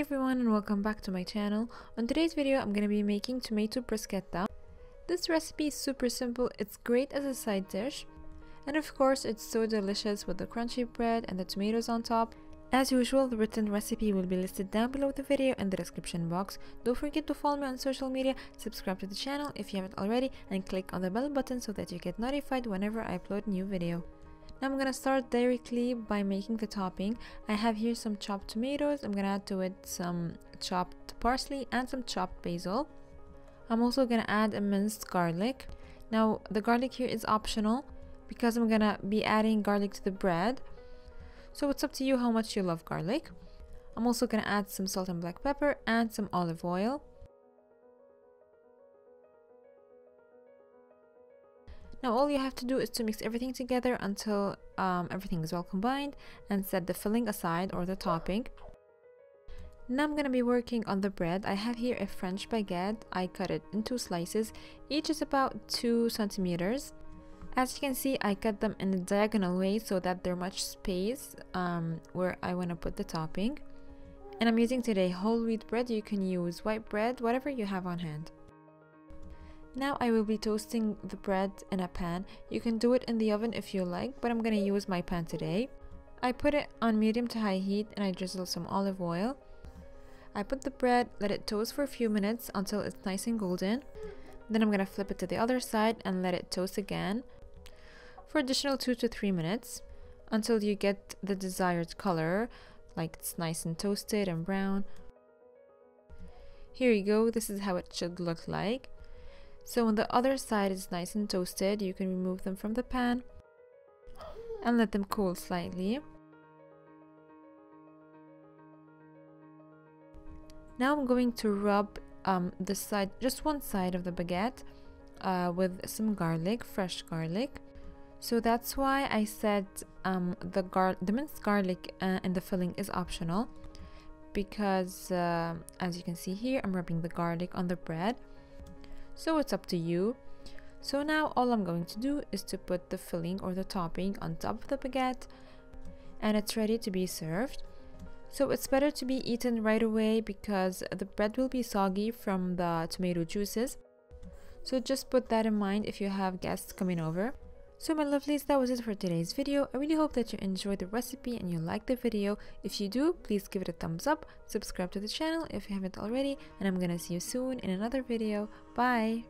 everyone and welcome back to my channel. On today's video I'm going to be making tomato bruschetta. This recipe is super simple, it's great as a side dish, and of course it's so delicious with the crunchy bread and the tomatoes on top. As usual, the written recipe will be listed down below the video in the description box. Don't forget to follow me on social media, subscribe to the channel if you haven't already, and click on the bell button so that you get notified whenever I upload a new video. Now I'm gonna start directly by making the topping. I have here some chopped tomatoes. I'm gonna add to it some chopped parsley and some chopped basil. I'm also gonna add a minced garlic. Now the garlic here is optional because I'm gonna be adding garlic to the bread, so it's up to you how much you love garlic. I'm also gonna add some salt and black pepper and some olive oil. Now all you have to do is to mix everything together until everything is well combined, and set the filling aside, or the topping. Now I'm gonna be working on the bread. I have here a French baguette. I cut it into slices, each is about 2 centimeters. As you can see, I cut them in a diagonal way so that there's much space where I want to put the topping. And I'm using today whole wheat bread. You can use white bread, whatever you have on hand. Now I will be toasting the bread in a pan. You can do it in the oven if you like, but I'm going to use my pan today. I put it on medium to high heat and I drizzle some olive oil. I put the bread, let it toast for a few minutes until it's nice and golden. Then I'm going to flip it to the other side and let it toast again for additional 2 to 3 minutes until you get the desired color, like it's nice and toasted and brown. Here you go, this is how it should look like. So when the other side is nice and toasted, you can remove them from the pan and let them cool slightly. Now I'm going to rub this side, just one side of the baguette, with some garlic, fresh garlic. So that's why I said the minced garlic in the filling is optional, because as you can see here, I'm rubbing the garlic on the bread, so it's up to you. So now all I'm going to do is to put the filling or the topping on top of the baguette, and it's ready to be served. So it's better to be eaten right away because the bread will be soggy from the tomato juices. So just put that in mind if you have guests coming over. So my lovelies, that was it for today's video. I really hope that you enjoyed the recipe and you liked the video. If you do, please give it a thumbs up, subscribe to the channel if you haven't already, and I'm gonna see you soon in another video. Bye!